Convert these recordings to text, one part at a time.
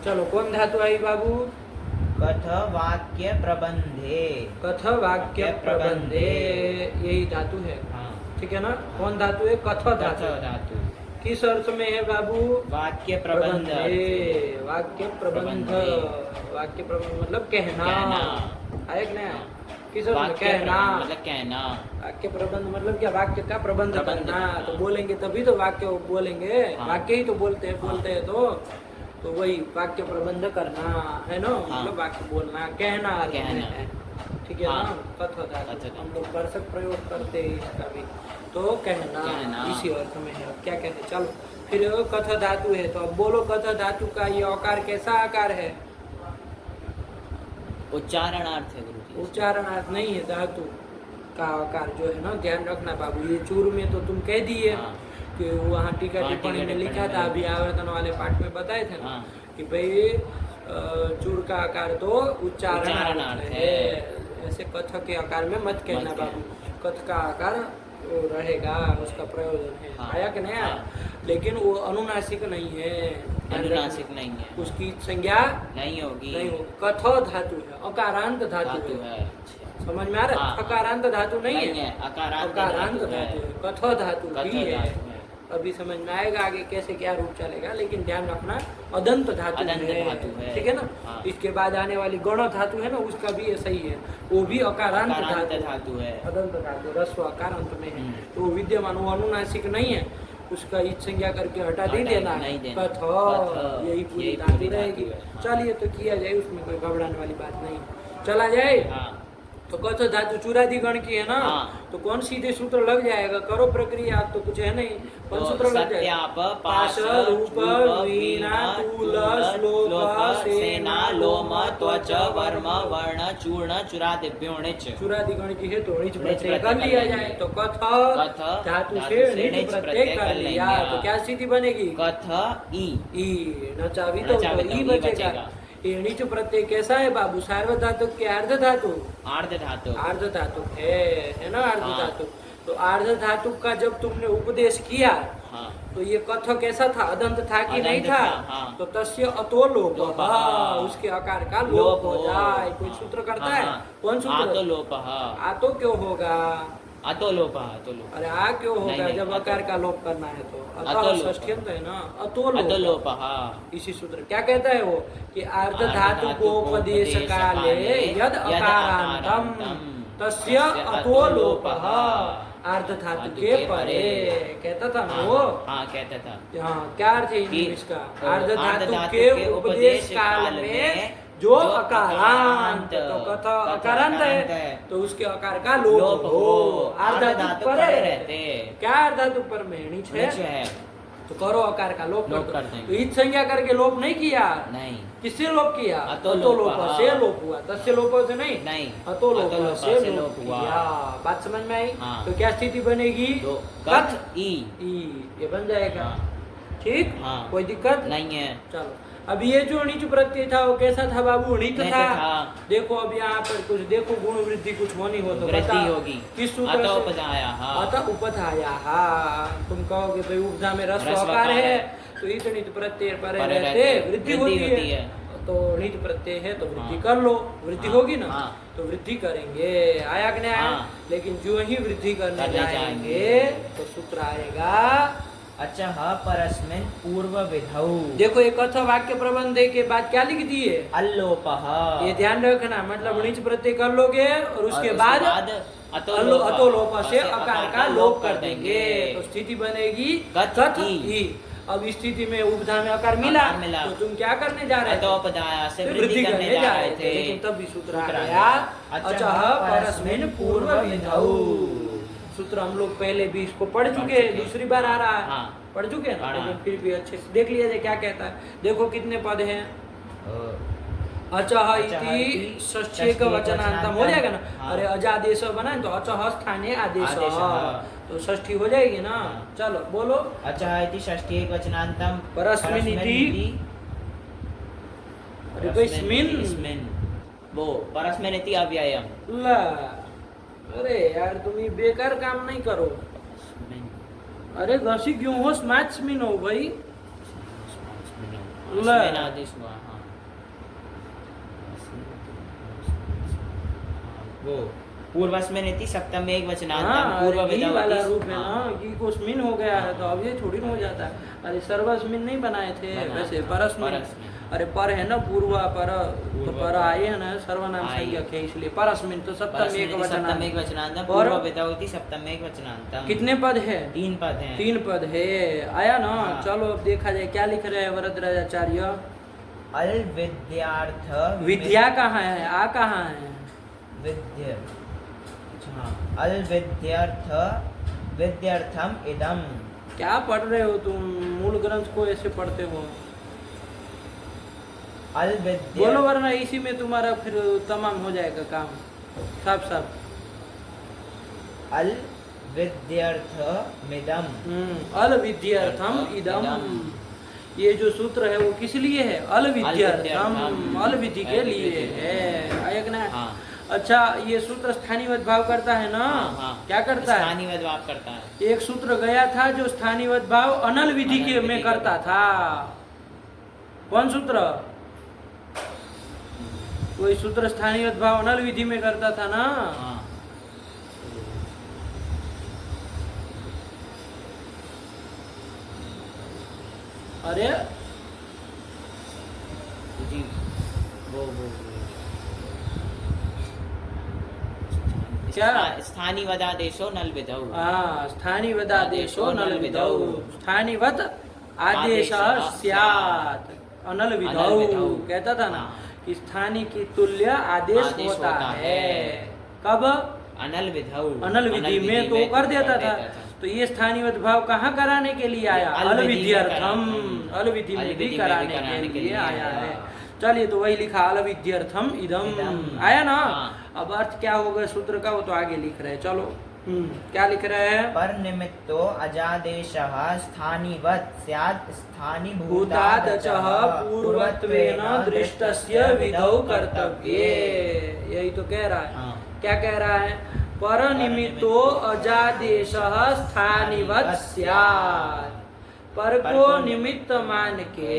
चलो कौन धातु आई बाबू? कथ वाक्य प्रबंधे। कथ वाक्य प्रबंधे, यही धातु है। हाँ, ठीक है ना? कौन धातु है? कथ कथ धातु। धातु किस अर्थ में है बाबू? वाक्य प्रबंध। वाक्य प्रबंध। वाक्य प्रबंध मतलब कहना। आया कि नहीं? किस अर्थ में? वाक्य कहना प्रबंध मतलब कहना। वाक्य प्रबंध मतलब क्या? वाक्य का प्रबंध प्रबंध करना। करना। तो बोलेंगे तभी तो वाक्य बोलेंगे। हाँ। वाक्य ही तो बोलते हैं तो वही वाक्य प्रबंध करना है ना? हाँ। मतलब वाक्य बोलना, कहना अर्थ में कहना। है। ठीक है हाँ। ना? कथ कथ धातु धातु। हम लोग दर्शक प्रयोग करते हैं इसका भी। तो कहना कहना। इसी अर्थ में है। अब क्या कहते हैं? चलो फिर कथ धातु है तो अब बोलो कथ धातु का ये आकार कैसा आकार है? उच्चारणार्थ है गुरु जी। उच्चारणार्थ नहीं है, धातु का आकार जो है ना, ध्यान रखना बाबू। ये चूर में तो तुम कह दिए हाँ। कि वहाँ टीका हाँ, टिप्पणी टीका में लिखा टिप्पणी था, में अभी आवर्तन वाले पाठ में बताए थे ना हाँ। कि भाई चूर का आकार तो उच्चारणार्थ है। ऐसे कथ के आकार में मत कहना मत बाबू। कथ का आकार वो रहेगा, उसका प्रयोजन है। हाँ। आया कि नहीं आया? हाँ। लेकिन वो अनुनासिक नहीं है। अनुनासिक नहीं है। उसकी संज्ञा नहीं होगी। नहीं हो। कथ धातु है, अकारांत धातु है। अच्छा। समझ में आ रहा है? हाँ। अकारांत धातु नहीं नहीं है, है, अकारांत अकारांत धातु है। धातु है। कथ धातु कथ भी है। धातु है। अभी समझ में आएगा आगे कैसे क्या रूप चलेगा, लेकिन ध्यान रखना अदंत धातु अदंत है। धातु है। ठीक है ना? हाँ। इसके बाद आने वाली गण धातु है ना, उसका भी ऐसा ही है। वो भी अकारांत अकारांत धातु धातु है। अदंत धातु, रस्व आकार अंत में है। हम्म। तो वो विद्यमान, वो अनुनासिक नहीं है। उसका इच संज्ञा करके हटा नहीं देना है। नहीं देना। कथ कथ, यही पूरी यही धातु पूरी रहेगी। धातु है। हाँ। चलिए तो किया जाए, उसमें कोई घबराने वाली बात नहीं। चला जाए। हाँ। तो कथ धातु चूरादि गण की है ना? हाँ। तो कौन सीधे सूत्र लग जाएगा? करो प्रक्रिया, तो कुछ है नहीं। कौन तो सूत्र लग जाएगा? सत्याप, पाश, पाश, रूप, वीणा, तूल, श्लोक, सेना, लोम, त्वच, वर्म, वर्ण, चूर्ण, चूरादिभ्यो णिच। चूरादि गण की है तो णिच णिच प्रत्यय कर प्रत्यय लिया कर जाए। लेंगे। तो कथ कथ धातु से णिच प्रत्यय कर लिया। लेंगे। तो क्या स्थिति बनेगी? कथ ई। ई नचावी तो नचावी तो ई ई बचेगा। बचेगा। ये णिच प्रत्यय कैसा है बाबू? सार्वधातुक के अर्ध धातु? आर्ध धातु। अर्ध धातु है ना? अर्ध हाँ। धातु। तो अर्ध धातु का जब तुमने उपदेश किया हाँ। तो ये कथ कैसा था? अदंत था कि नहीं अदंत था? था, हाँ। तो तस्य अतो लोप, लोप, हाँ, उसके आकार का लोप लोप हो हो। जाए। कोई सूत्र करता हाँ, है? हाँ। कौन सूत्र? आतो लोप। आतो क्यों होगा? अतो लोप। अतो लोप। अरे आ क्यों होगा? नहीं, जब अतो। आकार का लोप करना है तो अतो अतः लोप। षष्ठ्यंत है ना? अतो अतो लोप। लोप। इसी सूत्र क्या कहता है वो कि अर्ध अर्ध धातु धातु को को उपदेश उपदेश काले काले यद अकारांतम तस्य अतो लोप अर्ध धातु के परे। कहता था ना वो? हाँ, कहता था। हाँ, क्या अर्थ है कि इसका? अर्ध धातु के उपदेश काल में जो अकारांत, तो कथ अकारांत है तो उसके आकार का लोप हो। अर्ध धातु पर रहते। क्या अर्ध धातु पर में णिच है? तो करो आकार का लोप लोप कर कर दो। देंगे। तो इच संज्ञा करके लोप नहीं किया। नहीं। किससे लोप किया? अतो अतो लोप, लोप से लोप हुआ। तस्य लोप से नहीं। नहीं। अतो लोप अतो लोप से से लोप लोप हुआ। हुआ। बात समझ में आई? हाँ। तो क्या स्थिति बनेगी? तो कथ कथ ई। ये बन जाएगा। हाँ। ठीक? हाँ। कोई दिक्कत नहीं है। चलो अब ये जो णिच प्रत्यय था वो कैसा था बाबू? णिच णिच था। था। देखो अब यहाँ पर कुछ देखो, गुण वृद्धि कुछ होनी हो तो वृद्धि बता। होगी। किस सूत्र अतः से? उपधाया। अतः उपधाया। तुम कहोगे भाई उपधा में रस्व रस्व आकार आकार है है। तो इत णिच प्रत्यय पर परे रहते रहते वृद्धि वृद्धि होती है। है। तो णिच प्रत्यय है तो वृद्धि हाँ। कर लो। वृद्धि हाँ। होगी ना? हाँ। तो वृद्धि करेंगे। आया कि नहीं आया? हाँ। लेकिन जो ही वृद्धि करने करने जाएंगे तो सूत्र आएगा। अचः परस्मिन् पूर्व विधौ। देखो एक कथ वाक्य प्रबंध के बाद क्या लिख दिए? अल्लोपः। ये ध्यान रखना, मतलब णिच प्रत्यय कर लोगे और उसके बाद अतो अतो लोप से आकार का लोप कर देंगे। तो स्थिति बनेगी कथ कथ ई। ई। अब इस स्थिति में उपधा में आकार मिला आकार मिला। तो तुम क्या करने जा रहे थे? अतोपधाया से फिर वृद्धि करने जा रहे थे। लेकिन तब भी सूत्र आ सूत्र आ गया गया। अचः परस्मिन् पूर्व विधौ। सूत्र हम लोग पहले भी इसको पढ़ चुके हैं, दूसरी बार आ रहा है। हाँ। पढ़ चुके हैं ना? पढ़ा। लेकिन फिर भी अच्छे से देख लिया जाए क्या कहता है। देखो कितने पद हैं? अचः इति षष्ठ्यक वचनांतम हो जाएगा ना? हाँ। अरे अजादेश बनाए तो अचः स्थाने आदेश, आदेशः। तो षष्ठी हो जाएगी ना? हाँ। चलो बोलो। अचः इति षष्ठ्येक वचनान्तं परस्मिन् इति। अरे भाई स्मिन्। वो परस्मिन् इति अव्ययम्। ला, अरे यार तुम ये बेकार काम नहीं करो। अरे घसी क्यों हो? स्मैच स्मिन हो भाई। ला। स्मिन् आदेश हुआ। हाँ। वो पूर्वस्मिन इति सप्तमे एक वचनांतम हाँ, पूर्व अरे घी वाला रूप है हाँ। ना, घी को स्मिन हो गया है तो अब ये थोड़ी ना हो जाता है। अरे सर्वस्मिन नहीं बनाए थे बनाया वैसे था, परस्मिन। परस्मिन। अरे पर है ना पूर्वा पर, तो पूर्वा पर पर। आए है ना सर्वनाम आए। संज्ञक है इसलिए परस्मिन तो सप्तम परस्मिन एक इति सप्तमे एक वचन। वचनांतम और पूर्व विधौति सप्तमे एक वचनांतम। कितने पद है? 3 पद हैं। 3 पद है, आया ना। हाँ। चलो अब देखा जाए क्या लिख रहे हैं वरदराजाचार्य। अल विद्यार्थ विद्या कहाँ है, आ कहाँ है? विद्य हाँ अल विद्यार्थ विद्यार्थम इदम। क्या पढ़ रहे हो तुम? मूल ग्रंथ को ऐसे पढ़ते हो? अल विद्या बोलो वरना इसी में तुम्हारा फिर तमाम हो जाएगा काम साफ साफ। अल विद्यार्थ मिदम। अल विद्यार्थम इदम। ये जो सूत्र है वो किस लिए है? अल विद्यार्थम, अल विधि के लिए है। आयक ना? हाँ। अच्छा, ये सूत्र स्थानीय भाव करता है ना? हाँ। क्या करता है? स्थानीय भाव करता है। एक सूत्र गया था जो स्थानीय भाव अनल विधि के में करता था। कौन सूत्र? कोई सूत्र स्थानीय भाव अनल विधि में करता था ना? हाँ। अरे जी वो क्या? स्थानीय वदादेशो नल विधौ। हाँ, स्थानीय वदादेशो नल विधौ। स्थानीवत आदेश स्यात् अनल विधौ। कहता था ना कि स्थानीय की तुल्य आदेश होता है। कब? अनल विधौ। अनल विधि में तो कर देता था। तो ये स्थानीय भाव कहाँ कराने के लिए आया? अल विद्यार्थम। अल विधि में भी कराने के लिए आया है। चलिए, तो वही लिखा अल विद्यार्थम इदम, आया ना? अब अर्थ क्या होगा सूत्र का वो तो आगे लिख रहे हैं। चलो क्या लिख रहे हैं? पर निमित्तो अजादेशः स्थानीवत् स्यात् भूतादचः पूर्वत्वेन दृष्टस्य विधौ कर्तव्ये। यही तो कह रहा है। हाँ। क्या कह रहा है? पर निमित्तो अजादेशः स्थानीवत् स्यात्। पर को निमित्त मान के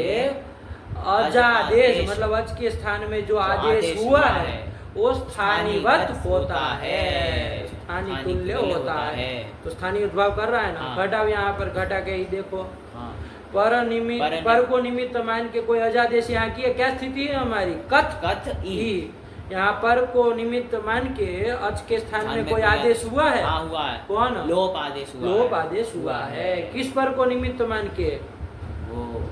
अजादेश मतलब अज के स्थान में जो आदेश हुआ है वो स्थानीवत होता है, स्थानीय तुल्य होता है। तो स्थानीय उद्भाव कर रहा है ना। हाँ। घटा यहाँ पर घटा के ही देखो। हाँ। पर निमित्त, पर को निमित्त मान के कोई अजादेश यहाँ की है। क्या स्थिति है हमारी? कथ कथ ही। यहाँ पर को निमित्त मान के अच के स्थान में कोई आदेश हुआ है? हाँ, हुआ है। कौन? लोप आदेश हुआ लोप है। आदेश हुआ है। किस पर को निमित्त मान के? वो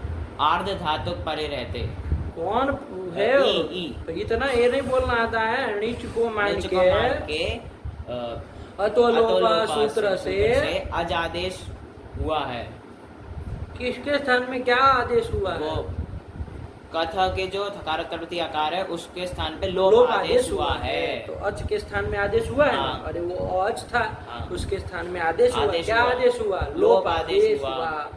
आर्ध धातुक परे रहते। कौन है? ई। तो इतना ये नहीं बोलना आता है। नीच को मान नीच को के मान के अतोलोपा सूत्र से अजादेश हुआ है। किसके स्थान में क्या आदेश हुआ वो है? कथ के जो थकार कर्मति आकार है उसके स्थान पे लोप लोप आदेश हुआ है। तो अच के स्थान में आदेश हुआ है ना? हाँ। अरे वो अच था। हाँ। उसके स्थान में आदेश हुआ। आदेश क्या हुआ। आदेश हुआ? लोप आदेश हुआ।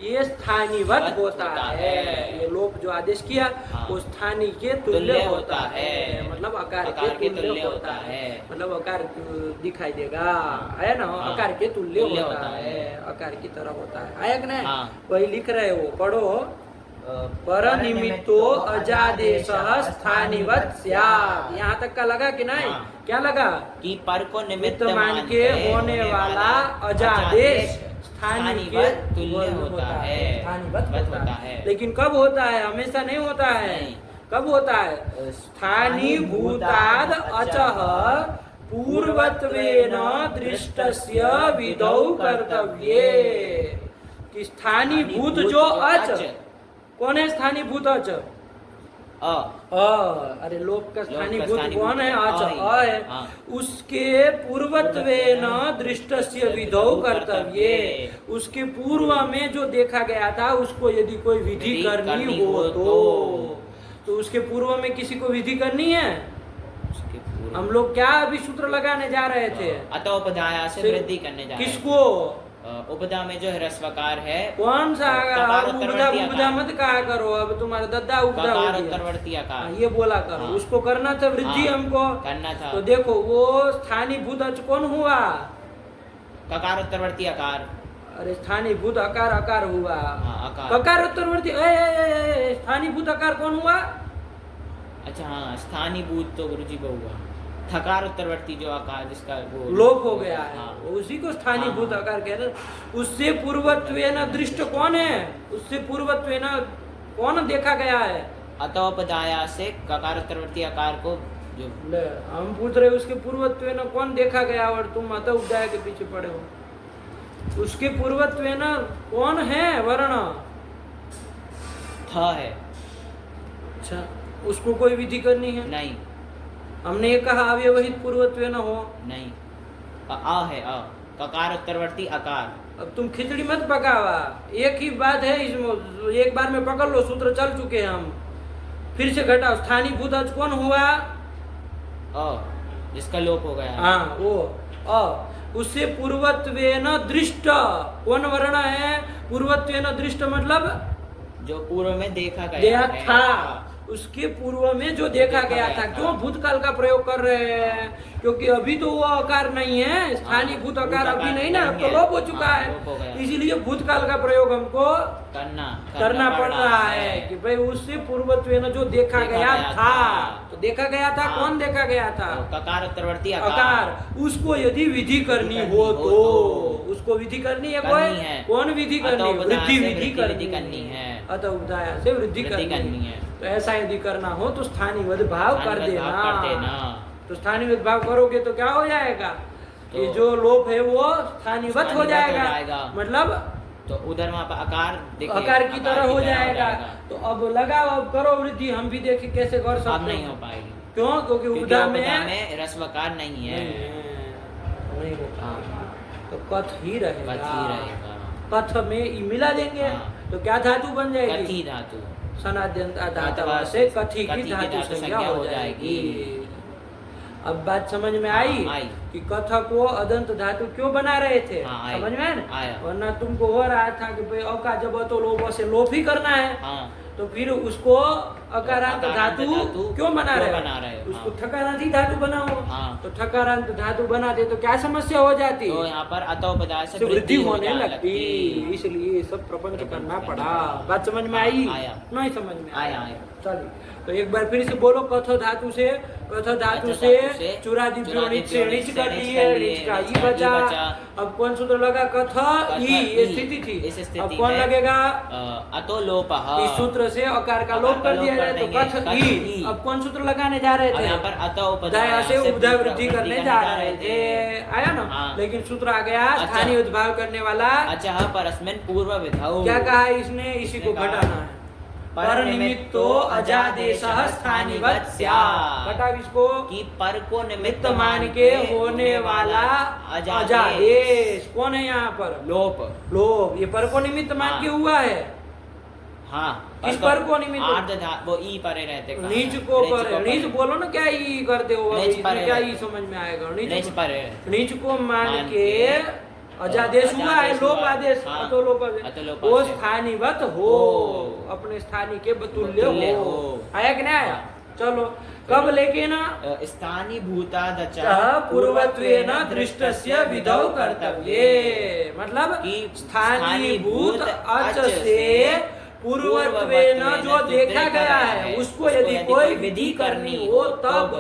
ये स्थानीवत होता है। ये लोप जो आदेश किया हाँ। वो स्थानीय के तुल्य होता है। मतलब आकार के तुल्य होता है। मतलब आकार दिखाई देगा, है ना? हाँ। आकार के तुल्य तुल्य होता होता है, है। आकार की तरह होता है। आया कि नहीं? हाँ। वही लिख रहे हो, पढ़ो। पर निमित्तो अजादेशः स्थानीवत् स्यात्। यहाँ तक का लगा कि नहीं? हाँ। क्या लगा? कि पर को निमित्त मान के होने वाला अजादेश स्थानीय के तुल्य होता है। स्थानीवत होता है। लेकिन कब होता है? हमेशा नहीं होता है। नहीं। कब होता है? स्थानी भूताद अचः पूर्वत्वेन दृष्टस्य विधौ कर्तव्ये। कि स्थानीय भूत जो अच, कौन है स्थानीय भूत अच? अरे लोप का स्थानीय भूत कौन है? अच, अ है। हाँ। उसके पूर्वत्वेन दृष्टस्य विधौ कर्तव्ये। उसके पूर्व में जो देखा गया था उसको यदि कोई विधि करनी हो तो उसके पूर्व में किसी को विधि करनी है। हम लोग क्या अभी सूत्र लगाने जा रहे थे? अतः उपधाया से वृद्धि करने जा रहे हैं। किसको? उपधा में जो ह्रस्वकार है। कौन सा? उपधा मत कहा करो। अब तुम्हारा दद्दा उपधा हो गया। उत्तरवर्ती आकार। ये बोला करो। हाँ। उसको करना था वृद्धि। हाँ। हमको करना था। तो देखो वो स्थानीय भूत अच कौन हुआ? ककार उत्तरवर्ती आकार। अरे स्थानीय भूत अकार अकार हुआ। हाँ, अकार। ककार उत्तरवर्ती स्थानीय भूत अकार कौन हुआ? अच्छा हाँ, स्थानीय भूत तो गुरुजी को हुआ। थकार उत्तरवर्ती जो आकार जिसका वो लोप हो गया है, हाँ। उसी को स्थानीभूत हाँ। आकार कहते हैं। उससे पूर्वत्वेन दृष्ट कौन है, उससे पूर्वत्वेन कौन देखा गया है? अतोपदाया से ककार उत्तरवर्ती आकार को जो ले, हम पूछ रहे उसके पूर्वत्वेन कौन देखा गया, और तुम अत उपदाय के पीछे पड़े हो। उसके पूर्वत्वेन कौन है वर्ण? थ है। अच्छा, उसको कोई विधि करनी है? नहीं हमने ये कहा अव्यवहित पूर्वत्वेन हो। नहीं, अ है, अ ककार उत्तरवर्ती आकार। अब तुम खिचड़ी मत पकावा, एक ही बात है इसमें, एक बार में पकड़ लो, सूत्र चल चुके हैं हम, फिर से घटाओ। स्थानीभूत अच कौन हुआ? जिसका लोप हो गया। हाँ वो उससे पूर्वत्वेन दृष्ट कौन वर्ण है? पूर्वत्वेन दृष्ट मतलब जो पूर्व में देखा गया है। था, उसके पूर्व में जो देखा गया था। क्यों भूतकाल का प्रयोग कर रहे हैं? क्योंकि अभी तो वो आकार नहीं है, स्थानीय भूत आकार अभी नहीं ना, अब तो लोप हो चुका है, इसीलिए भूतकाल का प्रयोग हमको करना पड़ रहा है कि भाई उससे पूर्वत्वेन जो देखा गया था। तो देखा गया था, कौन देखा गया था? ककार उत्तरवर्ती आकार। उसको यदि विधि करनी हो तो उसको विधि करनी है। कौन विधि करनी है? वृद्धि विधि करनी है। अतः उपदाया से वृद्धि करनी है। तो ऐसा यदि करना हो तो स्थानीवद भाव कर देना। तो स्थानीवद भाव करोगे तो क्या हो जाएगा? तो ये जो लोप है वो स्थानीवत हो जाएगा, मतलब तो उधर वहाँ पर आकार की तरह हो जाएगा। तो अब लगाओ, अब करो वृद्धि, हम भी देखें कैसे कर सकते हैं। अब नहीं हो पाएगी। क्यों? क्योंकि उपदा में रस्वकार नहीं है, नहीं होगा, तो कथ ही रहेगा। कथ में ई मिला देंगे तो क्या धातु बन जाएगी? कथी धातु। सनाद्यंत धातु से कथी की धातु संज्ञा हो जाएगी। अब बात समझ में आई कि कथ को अदंत धातु क्यों बना रहे थे? समझ में ना? वरना तुमको हो रहा था कि भाई अका जब तो लोप से लोप ही करना है, तो फिर उसको अकारांत धातु क्यों बना रहे? उसको ठकारांत ही धातु बनाओ। तो ठकारांत धातु बना दे तो क्या समस्या हो जाती? तो यहाँ पर अतोपदा से वृद्धि होने लगती, इसलिए सब प्रपंच करना पड़ा। बात समझ में आई? नहीं समझ में आया? चलिए, तो एक बार फिर से बोलो। कथ धातु से चूरादिभ्योनिच से णिच कर दिए, णिच का ई बचा। अब कौन सूत्र लगा? कथ ई, ये स्थिति थी। अब कौन लगेगा? अतो लोप। इस सूत्र से आकार का लोप कर दिया जाए तो कथ ई। अब कौन सूत्र लगाने जा रहे थे? यहाँ पर अतोपदाया से उपधा वृद्धि करने जा रहे थे, आया ना? लेकिन सूत्र आ गया स्थानीय उद्भाव करने वाला। अच्छा, परस्मिन् पूर्व विधौ। क्या कहा इसने? इसी को घटाना है। पर निमित्तो अजादेशः स्थानिवत् स्यात्। घटा इसको कि पर को निमित्त मान के होने वाला अजादेश कौन है यहाँ पर? लोप। ये पर को निमित्त मान के हुआ है। किस पर को निमित्त? वो ई परे रहते। नीच को पर, नीच बोलो ना, क्या ई करते हो? क्या ई समझ में आएगा? नीच को मान के अजादेश हुआ है, लोप आदेश, अतोलोप आदेश। वो स्थानीवत हो, अपने स्थानीय के बतुल्य हो। आया कि नहीं आया? चलो, कब लेके ना? स्थानीभूतादच पूर्वत्वेन दृष्टस्य विधौ कर्तव्ये। मतलब स्थानीभूत अच से पूर्वत्वेन जो देखा गया है उसको यदि कोई विधि करनी हो तब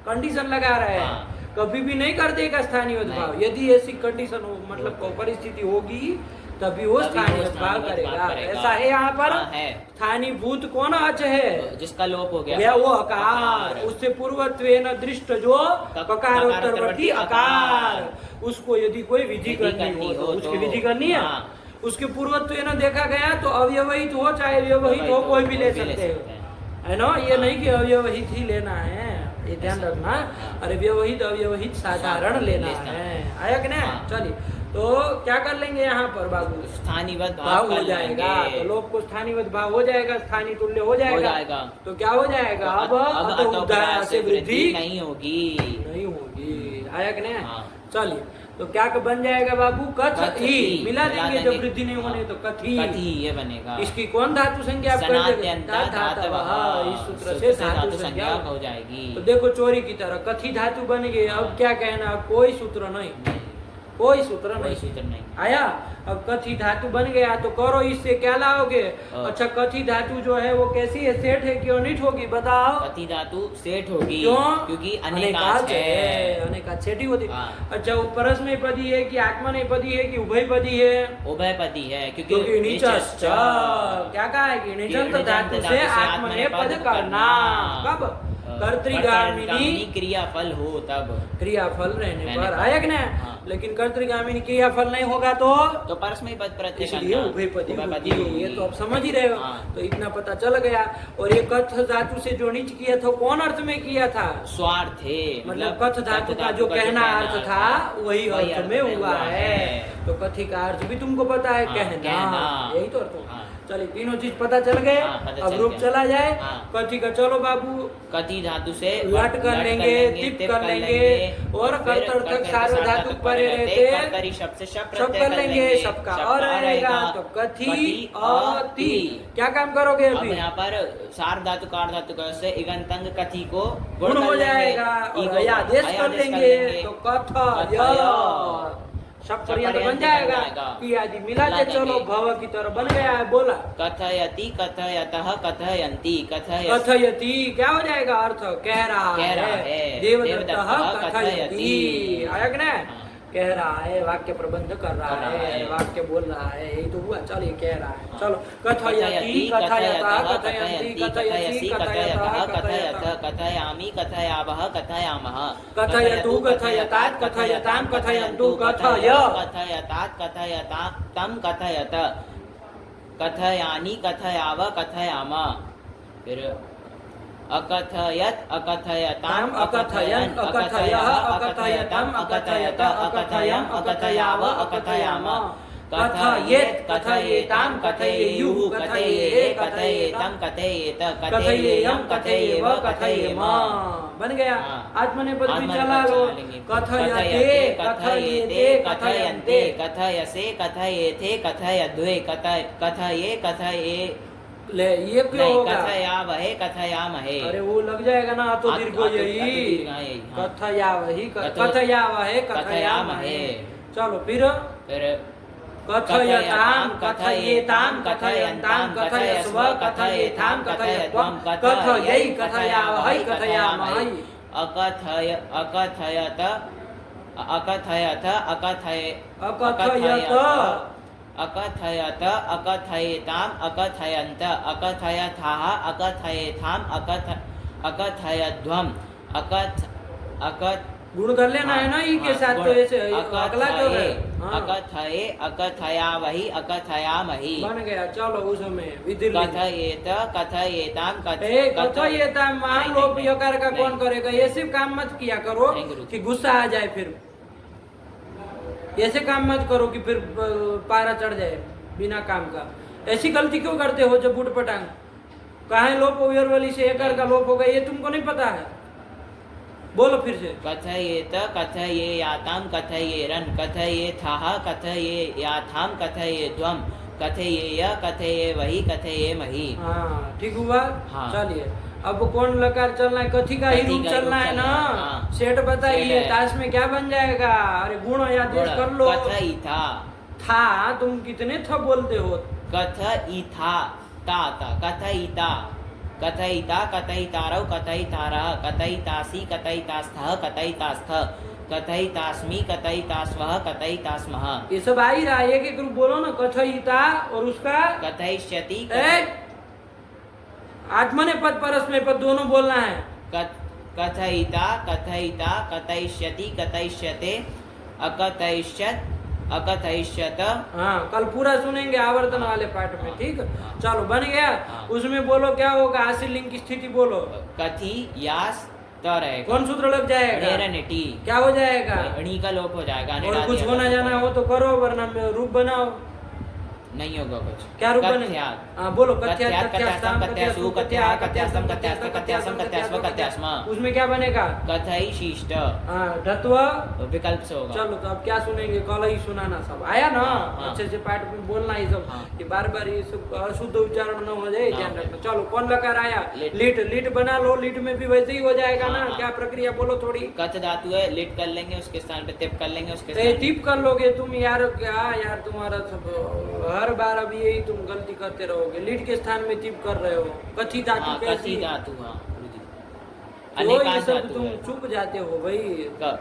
कंडीशन लगा रहे हैं। कभी भी नहीं कर देगा स्थानीय उद्भाव। यदि ऐसी कंडीशन हो, मतलब परिस्थिति होगी, तभी वो स्थानीय उद्भाव करेगा। ऐसा है यहाँ पर। स्थानीय भूत कौन अच है? जिसका लोप हो गया वो आकार। उससे पूर्वत्वेन दृष्ट जो ककारोत्तरवर्ती आकार, उसको यदि कोई विधि करनी हो तो उसकी विधि करनी है। उसके पूर्वत्वेन देखा गया तो अव्यवहित हो चाहे व्यवहित हो, कोई भी ले सकते है ना? ये नहीं कि अव्यवहित ही लेना है, ये ध्यान रखना। अरे व्यवहित अव्यवहित साधारण लेना है। आया कि नहीं? चलिए, तो क्या कर लेंगे यहाँ पर बाबू? स्थानीवत भाव हो जाएगा। तो लोप को स्थानीवत भाव हो जाएगा, स्थानीय तुल्य हो जाएगा। तो क्या हो जाएगा? अब अतोपदाया से वृद्धि नहीं होगी। आया कि नहीं? चलिए, तो क्या बन जाएगा बाबू? कथ ही मिला देंगे। जब वृद्धि नहीं होने तो कथी ये बनेगा। इसकी कौन धातु संज्ञा? इस सूत्र से धातु संज्ञा हो जाएगी। तो देखो चोरी की तरह कथी धातु बन गई। अब क्या कहना? कोई सूत्र नहीं, कोई सूत्र कोई नहीं सूत्र नहीं। आया। अब कथी धातु बन गया तो करो इससे क्या लाओगे। हाँ। अच्छा कथी धातु जो है वो कैसी है, सेठ है कि अनिट होगी बताओ। कथी धातु सेठ होगी, क्यों? क्योंकि अनेकाच अनेकाच है। अनेकाच सेठी होती। हाँ। अच्छा वो परस्मैपदी है कि आत्मनेपदी है कि उभयपदी है। उभयपदी है, क्योंकि क्योंकि निचश्च क्या कहा है कि निचंत धातु से आत्मनेपद करना। कब? कर्तृगामिनी क्रियाफल हो तब, क्रियाफल रहने रहने पर पर। आया कि ना। हाँ। लेकिन कर्तृगामिनी क्रियाफल नहीं होगा तो परस्मैपद प्रत्यय इसलिए करना। उभयपदी उभयपदी होगी। होगी। ये तो आप समझ ही रहे हो। हाँ। तो इतना पता चल गया। और ये कथ धातु से जो नीच किया था कौन अर्थ में किया था? स्वार्थे, मतलब कथ धातु का जो कहना अर्थ था वही अर्थ में हुआ है। तो कथी का अर्थ भी तुमको पता है, हाँ, कहना, कहना। यही तो अर्थ। हाँ। चलिए तीनों चीज पता चल गए। हाँ, पता अब चल रूप गया। चला जाए। हाँ। कथी का चलो बाबू, कथी धातु से लट कर लेंगे, तिप कर लेंगे और कर्तर्थक सार्वधातुक परे रहते कर्तरी शब्द से शब्द सब कर लेंगे। सबका और रहेगा तो कथी अति। क्या काम करोगे अब अभी? यहाँ पर सार धातु कार धातु का से इगंतंग कथी को गुण हो कर लेंगे। जाएगा और ईगो या आदेश कर आदेश लेंगे तो कथ कथय। सब पर्यंत बन पर्यंत जाएगा। बन जाएगा। कि आदि मिला मिला के चलो देंगे। भव की तरह बन गया है। बोला कथयति कथयतः कथयन्ति कथय कथयति क्या हो जाएगा अर्थ? कह रहा है। देवदत्तः कथयति आया कि ना? कह रहा है, वाक्य प्रबंध कर रहा है, वाक्य बोल रहा है, यही तो हुआ। चलिए कह रहा है। चलो कथयति कथयतः कथयन्ति कथयसि कथयतः कथयतः कथयामि कथयावः कथयामः कथयतु कथयतात् कथयतां कथयन्तु कथय कथयतात् कथयतां तं कथयत कथयानि कथयाव कथयाम। फिर अकथयत अकथयताम अकथयन् अकथयः अकथयतम् अकथयत अकथयम् अकथयाव अकथयाम कथयेत् कथयेतां कथयेयुः कथयेये कथयेतं कथयेत कथयेयं कथयेव कथयेम। बन गया। आत्मनेपद भी चला लो। कथयते कथयेते कथयन्ते कथयसे कथयेथे कथयद्वे कथये कथये ले ये क्यों नहीं, होगा? कथयावहे कथयामहे। अरे वो लग जाएगा ना तो दीर्घ यही कथयावहि कथयावहे कथयामहे। चलो फिर कथयतां कथयेतां कथयन्तां कथयस्व कथयेथां कथयत्वं कथयै कथयावहै कथयामहै। अकथय अकथयत अकथयत अकथय अकथयत अकथयत अकथयेतां अकथयन्त अकथयथाः अकथयेथां अकथयध्वम् अकथ गुण कर लेना है ना ई के साथ। तो ऐसे अगला जो है अकथये अकथयावहि अकथयामहि। बन गया। चलो उसमें विधि कथयेत कथयेतां कथयेतां मान लोप यकार का कौन करेगा? ये सिर्फ काम मत किया करो कि गुस्सा आ जाए। फिर ऐसे काम मत करो कि फिर पारा चढ़ जाए बिना काम का। ऐसी गलती क्यों करते हो जब बूट पटांग? कहाँ लोप ओयर वाली से एकर का लोप होगा ये तुमको नहीं पता है? बोलो फिर से। कथयेत कथयेयातां कथयेरन् कथयेथाः कथयेयाथां कथयेध्वम् कथयेय कथयेवहि कथयेमहि। हाँ ठीक हुआ। हाँ। चलिए अब कौन लकार चलना है? कथी का ही रूप चलना है ना। हाँ। सेठ बताइए ताश में क्या बन जाएगा? अरे गुण आदेश कर लो। कथयिथा था तुम कितने था बोलते हो? कथयिथा ता कथयिता कथयिता कथयितारौ कथयितारः कथयितासि कथयितास्थः कथयितास्थ कथयितास्मि कथयितास्वः कथयितास्मः। ये सब आ ही रहा है। एक रूप बोलो ना। कथयिता और उसका कथयिष्यति आत्मनेपद परस्मैपद दोनों बोलना है। कथयिता कथयिता कथयिष्यति कथयिष्यते अकथयिष्यत् अकथयिष्यत। हाँ कल पूरा सुनेंगे आवर्तन वाले पाठ में। ठीक। चलो बन गया। उसमें बोलो क्या होगा? आशीर लिंग की स्थिति बोलो। कथि यास त रहेगा। कौन सूत्र लग जाएगा? नेटी क्या हो जाएगा? णी का लोप हो जाएगा। और कुछ होना जाना हो तो करो वरना रूप बनाओ। नहीं होगा कुछ। क्या रूप बनेगा? कथ्यात्। हाँ बोलो, कथ्यात्, कथ्यात्, कथ्यासम, कथ्यास्ताम, कथ्यासु, कथ्या, कथ्यासम, कथ्यास्त, कथ्यासम, कथ्यास्व, कथ्यास्म। उसमें क्या बनेगा? कथई शिष्ट हाँ ढत्व। विकल्प से होगा। चलो तो अब क्या सुनेंगे? कल ही सुनाना सब आया ना? हाँ। अच्छे से पाठ में बोलना ही सब, हाँ। ये बार बार ये सब अशुद्ध उच्चारण न हो जाए, ना ध्यान हो। रखना। चलो कौन लकार आया? लिट। लिट। लिट बना लो, लिट में भी वैसे ही हो जाएगा ना? हाँ। क्या प्रक्रिया बोलो थोड़ी। कथ धातु है, लिट कर लेंगे, उसके स्थान पे तिप कर लेंगे, उसके तो स्थान टिप कर लोगे तुम यार, क्या यार तुम्हारा सब हर बार अब यही तुम गलती करते रहोगे। लिट के स्थान में टिप कर रहे हो। कथी धातु हाँ, कैसी? कथी धातु, हाँ गुरुजी। तो ये अनेकांश सब धातु तुम है। चुप जाते हो भाई।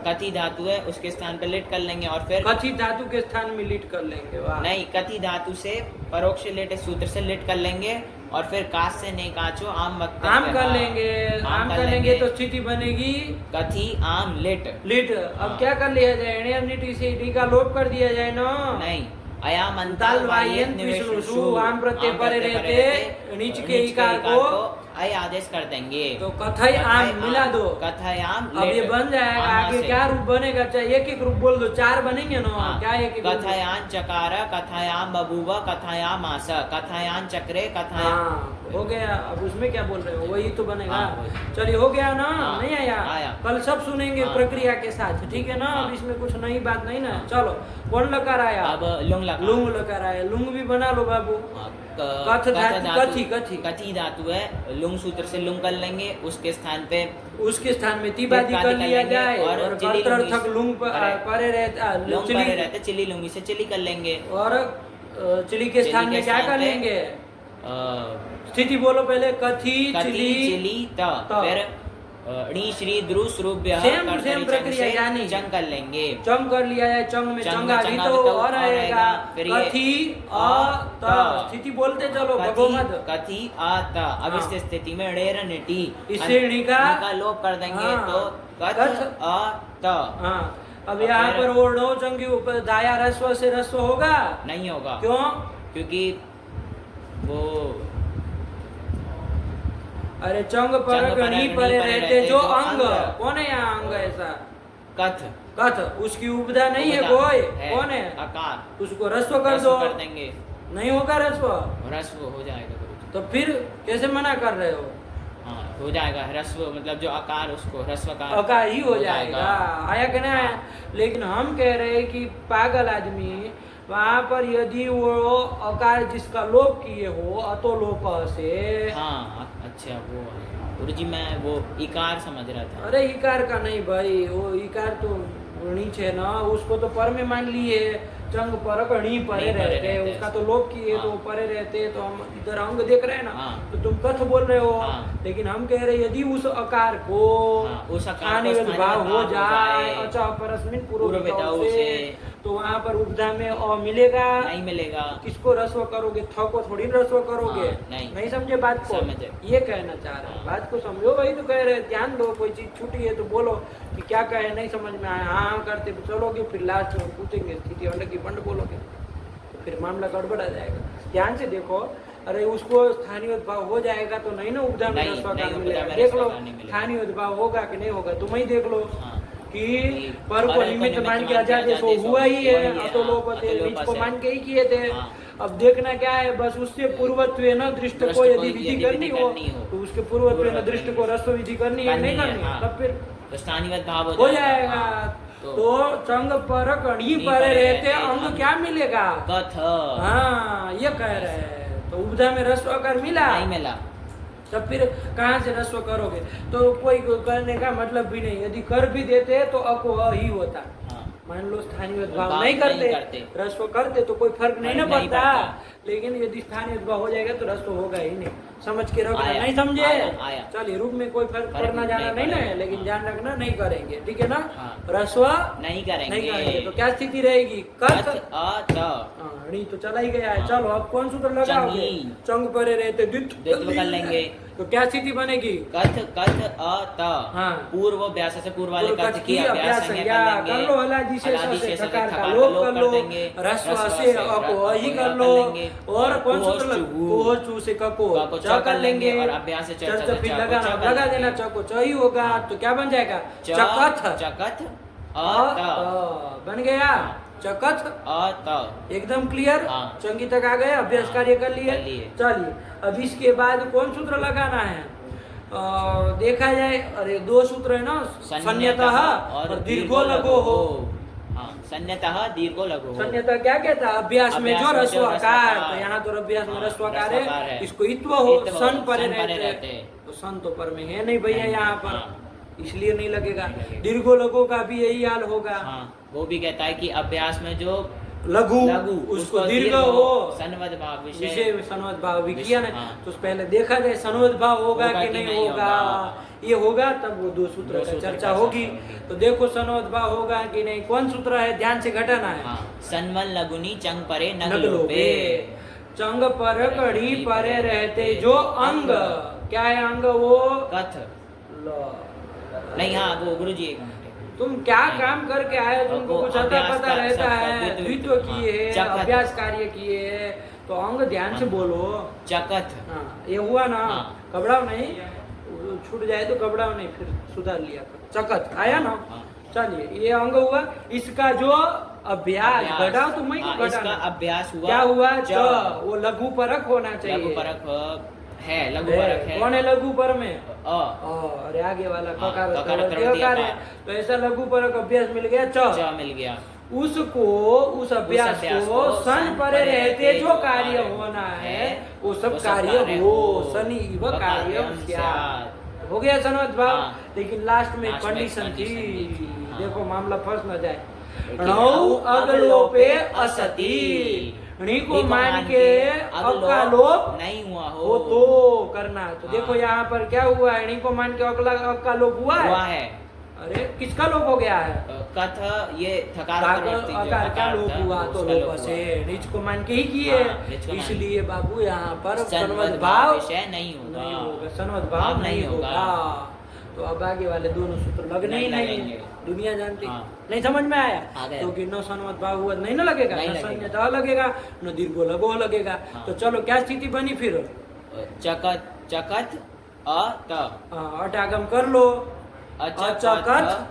कथी धातु है, उसके स्थान पे लिट कर लेंगे और फिर कथी धातु के स्थान में लिट कर लेंगे। वाह। नहीं, कथी धातु से परोक्ष लेटे सूत्र से लिट कर लेंगे और फिर काश से नहीं काचो आम वक्त आम कर लेंगे। आम कर लेंगे तो स्थिति बनेगी कथी आम लिट। लिट। अब हाँ। क्या कर लिया जाए? णिटी से डी का लोप कर दिया जाए ना? नहीं, अयाम अंताल अंताल वायन विष्णु आम प्रत्यय परे रहते नीच के इकार को अय आदेश कर देंगे। तो कथई आम मिला दो। कथयाम अब ये बन जाएगा। आगे क्या रूप बनेगा? चाहे एक एक रूप बोल दो, चार बनेंगे ना? क्या एक एक? कथयान चकार, कथयाम बबूवा, कथयाम आस, कथयान चक्रे, कथयाम। हाँ हो गया। अब उसमें क्या बोल रहे हो? वही तो बनेगा। हाँ, चलिए हो गया ना? हाँ, नहीं आया? आया। कल सब सुनेंगे हाँ। प्रक्रिया के साथ, ठीक है ना? हाँ। अब इसमें कुछ नई बात नहीं ना। चलो कौन लकार आया? अब लुंग लकार। लुंग लकार आया। लुंग भी बना लो बाबू। हाँ, कथ धातु, कथी कथी कथी धातु है, लुंग सूत्र से लुंग कर लेंगे, उसके स्थान पे उसके स्थान में तिबादी कर लिया जाए और चिली कर्तर्थक लुंग परे रहता लुंग परे रहते, चिली लुंगी से चिली कर लेंगे और चिली के स्थान में क्या कर लेंगे? स्थिति बोलो पहले। कथी चिली चिली त, फिर णी श्री द्रु श्रुभ्य सेम टू सेम प्रक्रिया, यानी चंग कर लेंगे। चंग कर लिया जाए। चंग में चंग चंगा में भी चंगा तो भी तो और आएगा। फिर ये कथी अ त। स्थिति बोलते चलो भगो मत। कथी आ त। अब इस स्थिति में ढेर निटी इससे णी का लोप कर देंगे। हाँ। तो कथ आ त। हाँ अब यहाँ पर ओढ़ो चंगी ऊपर दाया रस्व से रस्व होगा? नहीं होगा। क्यों? क्योंकि वो अरे चंग पर गणी परे रहते जो अंग। कौन है यहाँ अंग ऐसा? कथ। कथ उसकी उपधा नहीं है कोई। कौन है? आकार। उसको रस्व कर दो। कर देंगे। नहीं होगा रस्व? रस्व हो जाएगा गुरुजी। तो फिर कैसे मना कर रहे हो? हाँ हो जाएगा रस्व, मतलब जो आकार उसको रस्व का अकार ही हो जाएगा। आया कि ना? लेकिन हम कह रहे हैं कि पागल आदमी वहाँ पर यदि वो अकार जिसका लोप किए हो अतोलोप से। हाँ अच्छा वो गुरुजी मैं वो इकार समझ रहा था। अरे इकार का नहीं भाई, वो इकार तो नीचे है ना, उसको तो पर में मान लिए। चंग पर णी परे रहते, उसका तो लोप किए तो परे रहते। तो हम इधर अंग देख रहे हैं ना। तो तुम कथ बोल रहे हो। लेकिन हम कह रहे यदि उस आकार को उस आकार को भाव हो जाए अच्छा परस्मिन पूर्व से, तो वहाँ पर उपधा में अ मिलेगा? नहीं मिलेगा। किसको रस्व करोगे? थ को थोड़ी रस्व करोगे। नहीं समझे बात को? ये कहना चाह रहे हैं। बात को समझो भाई। तो कह रहे ध्यान दो, कोई चीज छूटी है तो बोलो कि क्या कहे, नहीं समझ में आया हाँ करते चलोगे, फिर लास्ट में पूछेंगे स्थिति अंड की पंड बोलोगे तो फिर मामला गड़बड़ा जाएगा। ध्यान से देखो। अरे उसको स्थानीय उद्भाव हो जाएगा तो नहीं ना उपधा में रस्व का मिलेगा। देख लो स्थानीय उद्भाव होगा कि नहीं होगा, तुम ही देख लो कि पर को निमित्त मान के आजाद सो हुआ ही है। तो लोग को मान के ही किए थे। अब देखना क्या है, बस उससे पूर्वत्व न दृष्ट को यदि विधि करनी हो तो उसके पूर्वत्व न दृष्ट को रस्व विधि करनी है, नहीं करनी है, तब फिर स्थानीय भाव हो जाएगा। तो चंग पर कणी पर रहते अंग क्या मिलेगा? कथ। हाँ ये कह रहे हैं। तो उपधा में रस्व अगर मिला नहीं मिला तब फिर कहाँ से रस्व करोगे? तो कोई करने का मतलब भी नहीं। यदि कर भी देते तो अको ही होता। मान लो स्थानीय उद्भाव नहीं करते, रस्व करते तो कोई फर्क नहीं ना पड़ता। लेकिन यदि स्थानीय उद्भाव हो जाएगा तो रस्व होगा ही नहीं। समझ के रखना। नहीं समझे? चलिए रूप में कोई फर्क पड़ना जाना नहीं ना है, लेकिन ध्यान रखना नहीं करेंगे, ठीक है ना? रस्व नहीं करेंगे। तो क्या स्थिति रहेगी? कथ णी तो चला ही गया है। चलो अब कौन सूत्र लगाओगे? चंग परे रहते द्वित्व कर लेंगे तो क्या स्थिति बनेगी? कथ कथ अ त। पूर्व अभ्यास से पूर्व वाले कथ की अभ्यास कर लो। हलादी से सकार का लोप कर लो। रस्व से अ को ही कर लो। और कौन सूत्र? को चू से क को च कर लेंगे। और अभ्यास से चर्चा फिर लगा देना। च को च ही होगा तो क्या बन जाएगा? चकथ। चकथ बन गया। चकथ अत। एकदम क्लियर। हाँ। चंगी तक आ गए, अभ्यास हाँ, कार्य कर लिए। कर लिए। चलिए अब इसके बाद कौन सूत्र लगाना है? देखा जाए, अरे दो सूत्र है ना, संयतः और दीर्घो लघो हो। हाँ, संयतः दीर्घो लघो हो। संयतः क्या कहता है? अभ्यास में जो रस्वाकार, तो यहाँ तो अभ्यास में हाँ, रस्वाकार रस्वाकार है, है। इसको इत्व हो, इत्व हो, सन परे सन परे रहते रहते हैं। हैं। तो सन तो पर में है नहीं भैया नहीं, यहाँ पर, हाँ। इसलिए नहीं लगेगा। नहीं लगेगा। दीर्घो लघो का भी यही हाल होगा। हाँ, वो भी कहता है कि अभ्यास में जो लघु लघु उसको दीर्घ हो, सन्वद भाव विषय में सन्वद भाव भी विषय, किया ना। हाँ। तो पहले देखा जाए सन्वद भाव होगा होगा कि कि नहीं नहीं होगा। होगा। ये होगा तब वो दो सूत्र दो का सूत्र चर्चा का होगी। चर्चा होगी। तो देखो सन्वद भाव होगा कि नहीं, कौन सूत्र है, ध्यान से घटाना है। हाँ, सन्वन लघुनी चंग परे नग नगलोपे, लोपे। चंग पर कड़ी परे रहते जो अंग, क्या है अंग? वो कथ नहीं, हाँ वो गुरु जी एक मिनट। तुम क्या काम करके आए हो, तुमको कुछ अता अभ्यास पता का रहता सब है, द्वित्व, द्वित्व किए है, चकथ। अभ्यास कार्य किए है, तो अंग ध्यान से बोलो। चकथ। हाँ, ये हुआ ना, हाँ। घबराओ नहीं, छूट जाए तो घबराओ नहीं, फिर सुधार लिया करो। चकत आया ना। हाँ। चलिए ये अंग हुआ, इसका जो अभ्यास घटाओ तो मैं हाँ, क्यों इसका घटाना? अभ्यास हुआ। क्या हुआ? च। वो लघु परक होना चाहिए। लघु परक है, लघु परक है। कौन है लघु पर में? अ। अरे आगे वाला हाँ, ककार ककार होता है, कर दिया ककार है। था। तो ऐसा लघु परक अभ्यास मिल गया। च मिल गया। उसको, उस अभ्यास को सन परे रहते जो कार्य होना है वो सब कार्य हो, शनि व कार्य स्यात्। हो गया सनवत भाव। हाँ। लेकिन लास्ट में लास्ट में कंडीशन थी, condition थी। हाँ। देखो मामला फंस न जाए। लेकिन णौ अगलोपे असति, णी को मान के अब का लोप नहीं हुआ वो तो करना है। तो हाँ। देखो यहाँ पर क्या हुआ है, णी को मान के अगला अब का लोप हुआ है। अरे किसका लोप हो गया है? कथ ये थकार प्रवृत्ति जो आकार का हकार लोप था, हुआ, तो उसका लोप लोप से हुआ। नीच को मान के ही किए। हाँ, नीच को मान। इसलिए बाबू यहाँ पर सन्वद सन्वद भाव भाव विषय नहीं होगा। सन्वद भाव नहीं होगा। तो अब आगे वाले दोनों सूत्र लगने ही नहीं नहीं, लगेंगे। दुनिया जानती। हाँ। नहीं समझ में आया? आ गया। क्योंकि न सन्वद भाव हुआ नहीं ना लगेगा, नहीं न लगेगा। संयता लगेगा, न दीर्घो लघो लगेगा। हाँ। तो चलो क्या स्थिति बनी फिर? चकत चकत अत अट आगम कर लो। अचकथ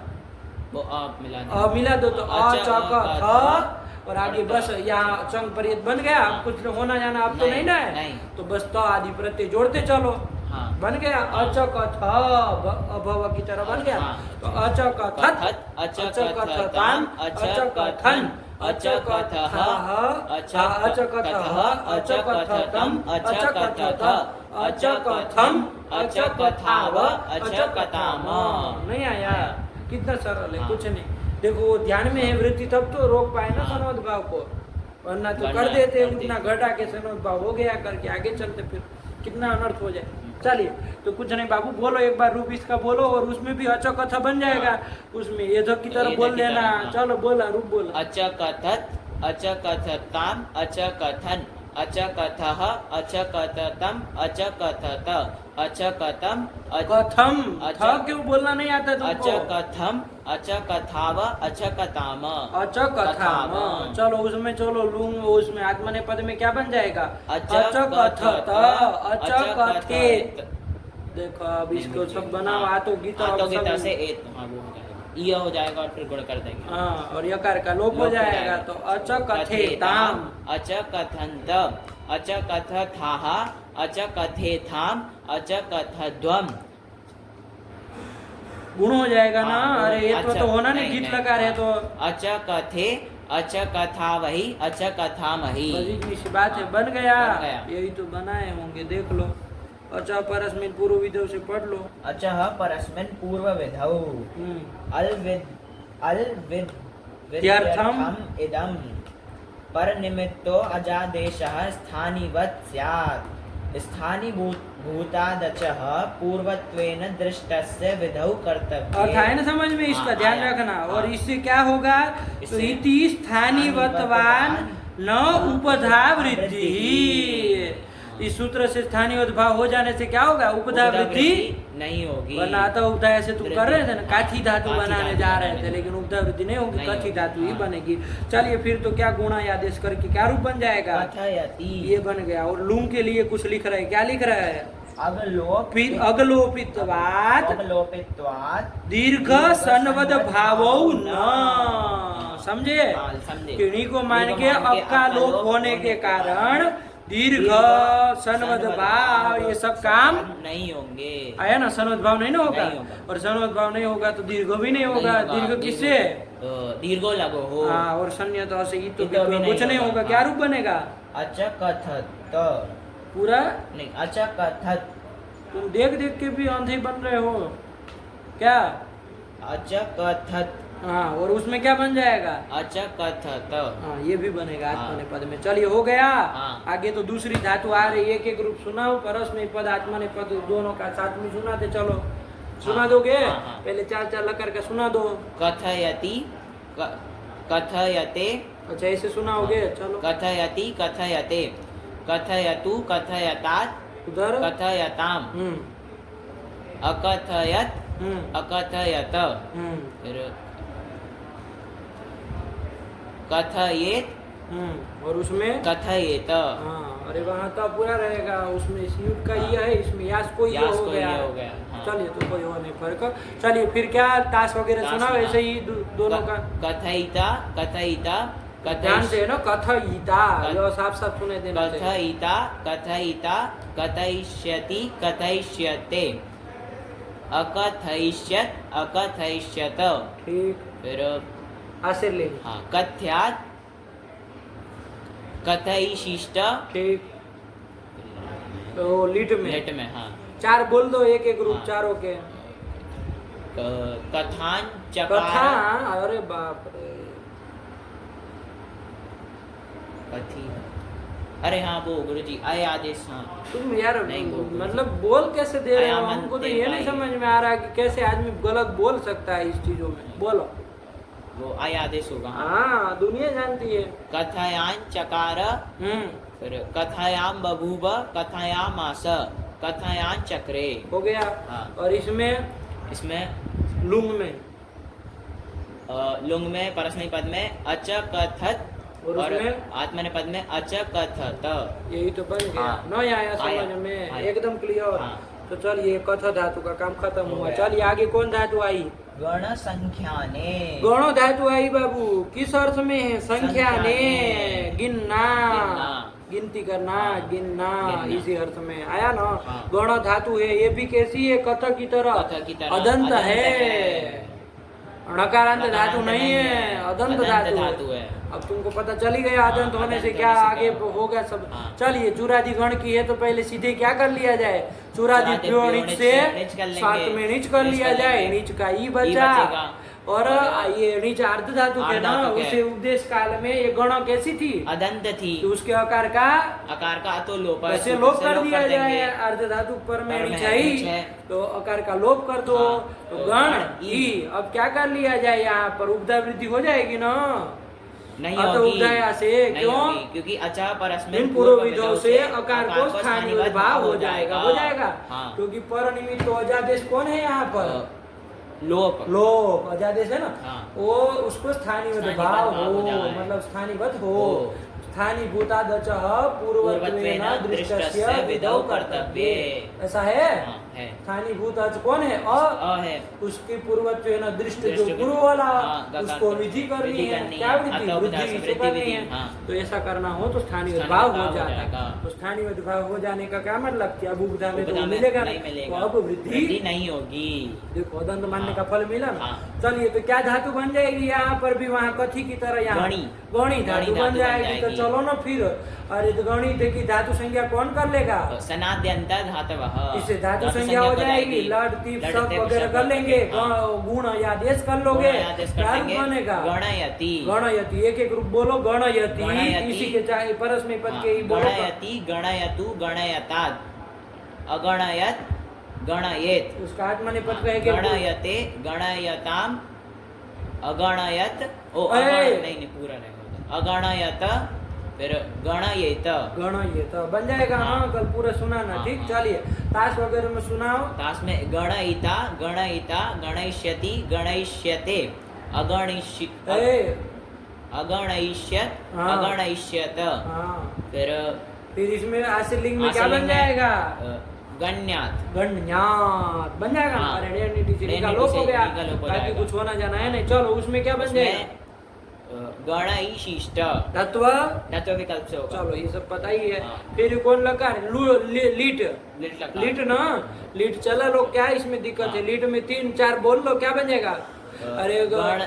वो आप मिला दो। मिला दो तो अचकथ, अचकथ और आगे बस यहाँ चंग परियत बन गया। अब कुछ होना जाना अब तो नहीं ना है। नहीं। तो बस तो आदि प्रत्यय जोड़ते चलो। हाँ। बन गया अचकथ, अभव की तरह बन गया। हाँ। तो अचकथत, अचकथताम, अचकथन, अचकथः, अचकथः, अचकथतम, अचकथत, अचकथम, अचकथाव, अचकथाम। नहीं आया? कितना सरल है, हाँ। कुछ नहीं। देखो वो ध्यान में है वृत्ति, तब तो रोक पाए ना सनोद भाव को, वरना तो कर देते उतना घटा के सनोद भाव हो गया करके आगे चलते, फिर कितना अनर्थ हो जाए। चलिए तो कुछ नहीं बाबू, बोलो एक बार रूप इसका बोलो, और उसमें भी अचकथा बन जाएगा। उसमें ये की तरह बोल देना। चलो बोला, रूप बोला। अचकथत, अचकथताम, अचकथन, अचकथः, अचकथतम, अचकथत, अचकथम, कथम, था क्यों बोलना नहीं आता तुमको? अचकथम, अचकथाव, अचकथाम, अचकथाम। चलो उसमें चलो लूंग, उसमें आत्मने पद में क्या बन जाएगा? अचकथत, अचकथेत। देखो अब इसको सब बनाओ, आतो गीता से एत, हाँ वो हो जाएगा, ये हो जाएगा और फिर गुण कर देंगे। हाँ, और यकार का लोप हो जाएगा। तो अचकथेताम, अचकथंत, अचकथथाः, अचकथेथाम, अचकथध्वम। गुण हो जाएगा ना। हाँ, अरे ये तो होना नहीं, गीत लगा रहे तो। अचकथे, अचकथावहि, अचकथामहि। बस इतनी सी बात है, बन गया। बन गया। यही तो बनाए होंगे, देख लो। अच्छा परस्मिन पूर्व विधौ से पढ़ लो। अचः परस्मिन् पूर्व विधौ अलविद विद्यर्थम इदं परनिमित्तो अजादेशः स्थानिवत् स्यात्। स्थानीभूतादचः पूर्वत्वेन दृष्टस्य विधौ कर्तव्ये। अर्थ है ना समझ में, इसका ध्यान आया। रखना। हाँ। और इससे क्या होगा? तो इससे इति स्थानीवत्वान न उपधा वृद्धि। इस सूत्र से स्थानीय भाव हो जाने से क्या होगा? उपधा वृद्धि नहीं होगी। वरना तो उपधा ऐसे तुम कर रहे थे ना, काथी धातु काथी बनाने धातु जा रहे थे, बनाने। लेकिन उपधा वृद्धि नहीं होगी, नहीं कथी होगी। धातु ही हाँ। बनेगी। चलिए फिर तो क्या गुणा आदेश करके क्या रूप बन जाएगा? कथयति। ये बन गया। और लूंग के लिए कुछ लिख रहा है, क्या लिख रहा है? अगलोप फिर अगलोपित्वात् अगलोपित्वात् दीर्घ सनवद भावो न, समझे? हाँ, समझे। किन्हीं को मान के अब का लोप होने के कारण दीर्घ सनवद भाव ये सब काम नहीं होंगे। आया ना, सनवद भाव नहीं ना होगा, नहीं होगा। और सनवद भाव नहीं होगा तो दीर्घ भी नहीं होगा। दीर्घ किससे? दीर्घो लगो हो। हाँ, और संज्ञा तो से तो भी नहीं कुछ नहीं होगा। होगा। क्या रूप बनेगा? अचकथत पूरा नहीं, अचकथत। तुम देख देख के भी अंधे बन रहे हो क्या? अचकथत। हाँ, और उसमें क्या बन जाएगा? अचकथत। हाँ, ये भी बनेगा हाँ। आत्मनेपद में। चलिए, हो गया। हाँ। आगे तो दूसरी धातु आ रही है, एक एक रूप सुनाओ। परस्मैपद पद आत्मनेपद दोनों का साथ में सुनाते चलो। सुना हाँ। दोगे? हाँ, हाँ। पहले चार चार लकर के सुना दो। कथयति कथयते। अच्छा, ऐसे सुनाओगे? चलो कथयति कथयते कथयतु कथयतात उधर। कथयताम अकथयत अकथयत फिर कथयेत और उसमें कथयेत। हाँ, अरे वहाँ तो पूरा रहेगा। उसमें युग का ये है, इसमें यास को ये यास हो को गया। ये हो गया, हाँ। चलिए, तो कोई और नहीं फर्क। चलिए, फिर क्या ताश वगैरह ताश सुनाओ, सुना। ऐसे ही दोनों का कथयिता कथयिता ध्यान से ना। कथयिता कथ- जो साफ साफ सुने देना चाहिए। कथयिता कथयिता कथयिष्यति कथयिष्यते अकथयिष्यत अकथयिष्यत। ठीक, फिर आशीर ले। हाँ, कथ्यात कथयिशिष्ट। ठीक, तो लीट में लेट में हाँ। चार बोल दो, एक एक रूप हाँ। चारों के। कथान कथा, चकार। अरे बाप रे। कथी। अरे हाँ, वो गुरुजी आए आदेश। हाँ, तुम यार नहीं, वो- मतलब बोल कैसे दे रहे हो? आया हमको तो मनते ये नहीं भाई। समझ में आ रहा कि कैसे आदमी गलत बोल सकता है इस चीजों में। बोलो। वो आए आदेश होगा। हाँ, दुनिया जानती है। कथयान चकार। फिर कथायाम बभूव कथायाम आस कथायान चक्रे। हो गया। हाँ। और इसमें इसमें लुंग में लुंग में परस्मैपदी पद में अच कथत और और उसमें? आत्मनेपद में अच कथत। यही तो बन गया। हाँ। नहीं आया आया। समझ में? आया। एकदम क्लियर। हाँ। तो चलिए, कथ धातु का काम खत्म हो हुआ। गया। चलिए, आगे कौन धातु आई? गण संख्याने। गणो धातु आई बाबू। किस अर्थ में है? संख्या ने, गिनना, गिनती करना, गिनना, इसी अर्थ में आया ना। हाँ। गण धातु है, ये भी कैसी है? कथ की तरह कथ की तरह अदंत अदंत है। है। णकारांत धातु नकारांत नहीं है, अदंत धातु है। अब तुमको पता चल ही गया अदंत हाँ, होने से अदंत क्या होने से आगे क्या होगा सब। हाँ। चलिए, चूरादि गण की है तो पहले सीधे क्या कर लिया जाए? चूरादि चूरादि प्योनिच से नीच कर लेंगे। साथ में नीच कर नीच लिया कर जाए। लेंगे। नीच का ई बचेगा। बचा। और ये नीच अर्ध धातु के अर्ध ना, धातु के। उसे उपदेश काल में ये गण कैसी थी? अदंत थी। तो उसके आकार का आकार का तो लोप है, वैसे सूत्र लोप से कर दिया देंगे। जाए। अर्ध धातु पर में पर में नीच नीच है, है। तो आकार का लोप कर दो। हाँ, तो तो गण गण ई। अब क्या कर लिया जाए? यहाँ पर उपदा वृद्धि हो जाएगी ना। नहीं अतः होगी। उपदाया से नहीं क्यों? होगी, क्योंकि अचा परस्मैन इन पूर्व विधों से आकार को स्थानीय भाव हो जाएगा। हो जाएगा, हाँ। क्योंकि पर निमित्त तो अजादेश कौन है यहाँ पर? लोप। लोप अजादेश है ना। हाँ। वो उसको स्थानीय स्थानीय भाव भाव हो, हो जाए। मतलब स्थानीवत हो। हो। स्थानीय भूतादचः पूर्वत्वेन दृष्टस्य विधौ कर्तव्ये। ऐसा है। हाँ, है। स्थानीय भूताच कौन है? अ है। उसकी पूर्वत्वेन दृष्ट जो दृष्ट पूर्व वाला, हाँ, उसको विधि करनी है। क्या विधि? अतः वृद्धि उपदास इसे वृद्धि करनी विधि, है। हाँ। तो ऐसा करना हो तो स्थानीय स्थानीय भाव भाव हो हो जाता जाएगा। है। तो स्थानीय भाव हो जाने का क्या मतलब? कि अब उपदा में तो उपदा में मिलेगा नहीं नहीं, मिलेगा। तो अब वृद्धि नहीं होगी। देखो, अदंत मानने हाँ। का फल मिला ना। हाँ। चलिए, तो क्या धातु बन जाएगी यहाँ पर भी? वहाँ कथी की तरह यहाँ गणी। गणी धातु बन जाएगी। तो चलो ना फिर। अरे तो गणित की धातु संज्ञा कौन कर लेगा? सनाद्यंत धातवः। इससे धातु संज्ञा हो जाएगी। लड तीप सब वगैरह कर लेंगे। गुण या आदेश कर लोगे। क्या रूप बनेगा? गणयति। गणयति। एक एक रूप बोलो। गणयति। गणयति। इसी के चाहे परस्मैपद पद के ही बोलो। गणयति गणयतु गणयतात् अगणयत गणयेत। उसका आत्मनेपद कहेंगे। गणयते गणयताम अगणयत। ओ अरे! नहीं पूरा रहेगा। अगणयत फिर गणयेत। गणयत बन जाएगा। हाँ। हाँ, कल पूरा सुनाना। हाँ, ठीक, हाँ। चलिए ताश वगैरह में सुनाओ। तास में गणयिता गणयिता गणयिष्यति गणयिष्यते अगणिष्यत ए, अगणयिष्यत हाँ। अगणयिष्यत। हाँ। फिर फिर इसमें आशीर्लिंग में क्या आशीर्लिंग बन में, जाएगा? गण्यात गण्यात बन जाएगा ना। हाँ। अरे डेनिटी से डेनिटी निकाल लोप से हो गया, निकाल लोप हो ताकि जाएगा। कुछ होना जाना है नहीं। चलो उसमें क्या बन जाएगा? गणईशिष्ट तत्व। तत्व विकल्प से होगा। चलो ये सब पता ही है। हाँ। फिर कौन लगा? लीट। लिट लगा। लीट ना, लीट चला लो, क्या इसमें दिक्कत है? हाँ। लीट में 3 4 बोल लो, क्या बन जाएगा? अरे गण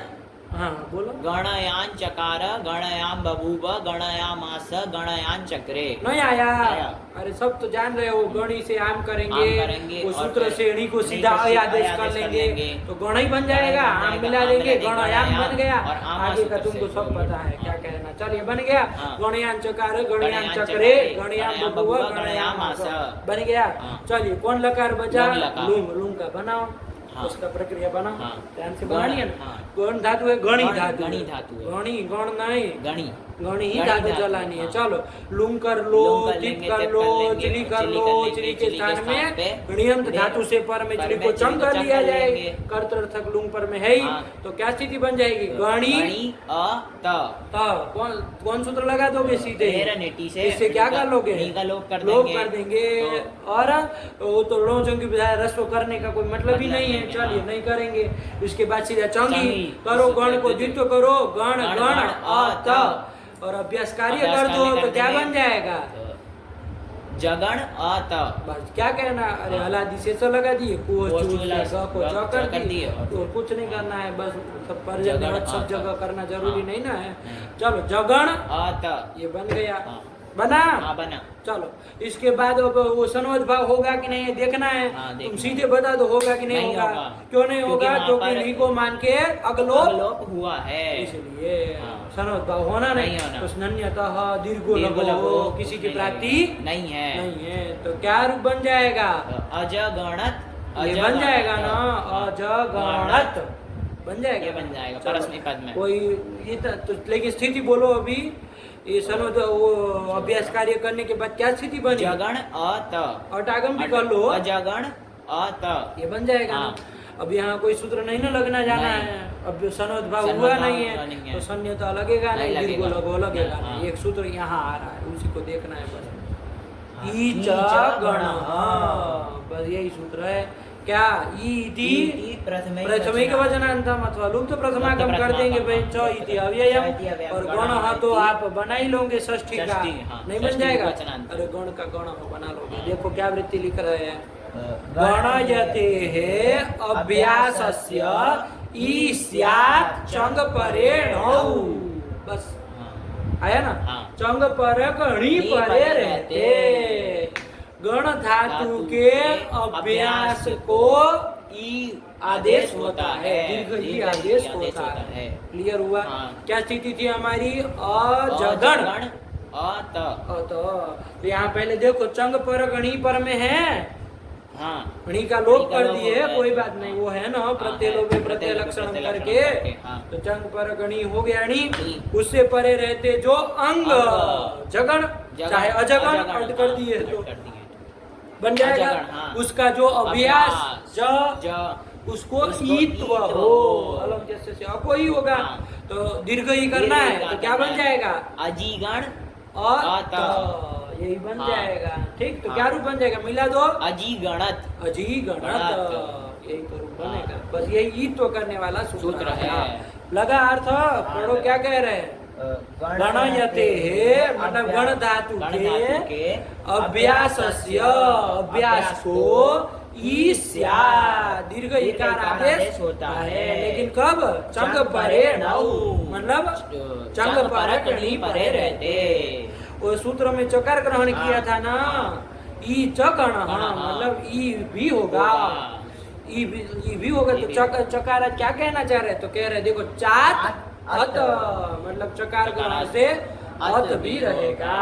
हाँ बोलो। गणयान चकार गणयाम बभूव गणयामास गणयान चक्रे। नहीं आया। आया। अरे सब तो जान रहे हो, गणी से आम करेंगे, आम करेंगे वो और सूत्र फिर से णी को सीधा णी को अय आदेश सीधा कर आदेश कर लेंगे, लेंगे। तो गण ही बन जाएगा। गण आम बन मिला जाएगा, लेंगे, आम मिला गणयाम देंगे, बन गया। और आमा आगे का सूत्र तुमको से। सब पता है क्या कहना। चलिए बन गया। हाँ। गणयान चकार गणयान गणयान चक्रे चक्रे, गणयाम गणयाम बबुआ बबुआ, गणयाम गणयाम आस आस। बन गया। हाँ। चलिए कौन लकार बचा? लूंग लकार। लूंग का बनाओ। हाँ। उसका प्रक्रिया बनाओ। हाँ। ध्यान से गण, बनानी है ना। हाँ। गण धातु है, गणी गण- धातु गणी है। धातु है। गणी गण नहीं, गणी गणी ही गणी धातु धातु, चलानी है। हाँ। चलो लुंग कर लो, लुंग कर तिप लेंगे, कर तिप लो, कर लेंगे, चिली कर चिली लो, कर लेंगे, चिली के चिली के स्थान स्थान में पे गणियंत गणियंत धातु से पर में पर चिली में को चिली चम को कर चम लिया कर जाए। लेंगे। कर्तर्थक लुंग पर में है ही, हाँ। तो क्या स्थिति बन जाएगी? गणी गणी अ त कौन कौन सूत्र लगा दोगे सीधे? ढेरनिटी से इससे क्या कर लोगे? नी का लोप कर लोप देंगे। कर देंगे। तो- और वो तो लोचों की बजाय रस्व करने का कोई मतलब ही मतलब नहीं है। नहीं है, चलिए हाँ। नहीं करेंगे। उसके बाद सीधा चंगी चंगी। करो, उससे गण को फिर द्वित्व करो, गण गण, गण गण, अ अ, त, और अभ्यास कार्य अभ्यास कर दो कार्य तो कर क्या देंगे। बन जाएगा? तो जगण अ त बस क्या कहना? अरे हाँ। हलादी से तो लगा दिए, को को चूल चूला से ग को ग ज कर कर दिए, दिए, और तो कुछ नहीं करना है। बस सब पर जगण सब अ जगह त। करना जरूरी हाँ। नहीं ना है। नहीं। चलो जगण अ त ये बन गया। हाँ। बना। हाँ बना। चलो इसके बाद अब वो सनोद भाव होगा कि नहीं ये देखना है। हाँ, तुम देखना सीधे बता दो होगा कि नहीं नहीं होगा। होगा। क्यों नहीं क्योंकि होगा? वहाँ क्योंकि पर नी को मान के अगलोप अवलोप हुआ है। इसलिए हाँ। सनोद भाव होना नहीं। नहीं होना। तो स्नन्यतः दीर्घो दीर्घो लगो लगो किसी की नहीं प्राप्ति लगेगा। नहीं है। नहीं है। तो क्या रूप बन जाएगा? अजगणत ये बन जाएगा ना, अजगणत बन जाएगा। ये बन जाएगा चलो। परस्मै पद में। कोई ये तो लेकिन स्थिति बोलो अभी। ये सनोद वो अभ्यास कार्य करने के बाद क्या स्थिति बनी? जगण अ त अटागम भी कर लो, अजगण अ त ये बन जाएगा हाँ। ना। अब यहाँ कोई सूत्र नहीं ना लगना जाना नहीं। है। अब सनोद्भाव सनोद्भाव हुआ नहीं हुआ नहीं है, है। तो सन्य तो लगेगा नहीं नहीं, दीर्घो लगेगा। लगो लगेगा हाँ। नहीं। एक सूत्र यहाँ आ रहा है, उसी को देखना है बस। हाँ। ईच गणः, बस यही सूत्र है। क्या? इति प्रथमिक वचनांतम अथवा लुप्त प्रथमागम कर देंगे भाई। च इति अव्ययम, और गण तो आप बना ही लोगे षष्ठी का। षष्ठी, हाँ, नहीं बन षष्ठी जाएगा? वचनांत। अरे गण का गण हो बना लोगे। देखो क्या वृत्ति लिख रहे हैं। गणयते है अभ्यासस्य ई स्यात् चंग परेणौ। बस आया ना? हाँ। चंग पर गणी परे रहते। गण धातु के अभ्यास को ई आदेश होता है, दीर्घ ई आदेश होता है। क्लियर हुआ? हाँ। क्या स्थिति थी हमारी? अजगण अ त तो यहाँ पहले देखो चंग पर गणी पर में है, हाँ गणी का लोप गणी का कर लोप दिए, होता है। कोई बात नहीं। वो है ना प्रत्यय है, लोपे प्रत्यय प्रत्यय लोपे लक्षण प्रत्यय लक्षण करके, करके, हाँ। तो चंग पर गणी हो गया णी। णी। उससे परे रहते जो अंग अंग। जगण जगण, चाहे अजगण अजगण, अर्थ कर हाँ, दिए अर्थ तो कर दिए। बन जाएगा। अजगण, हाँ। उसका जो अभ्यास ज उसको उसको ईत्व ईत्व हो, हो। अलग जैसे से अको ही होगा। हाँ। तो दीर्घ ही करना है, तो क्या बन जाएगा? अजीगण अत, यही बन हाँ। जाएगा। ठीक, तो हाँ। क्या रूप बन जाएगा? मिला दो अजीगणत अजी गणत, गणत। यही तो रूप हाँ। बनेगा। बस यही ईत्व करने वाला सूत्र है। लगा अर्थ? पढ़ो क्या कह रहे हैं। गणयते है मतलब गण धातु के अभ्यासस्य, अभ्यास को ईस्या दीर्घ इकार आदेश होता है। लेकिन कब? चंग परे नौ, मतलब चंग पर कणी परे रहते। वो सूत्र में चकार ग्रहण किया था ना, ई चकण, मतलब ई भी होगा, ई भी होगा। तो चकार क्या कहना चाह रहे? तो कह रहे देखो चात अत, मतलब चकार ग्रहण से अत भी रहेगा,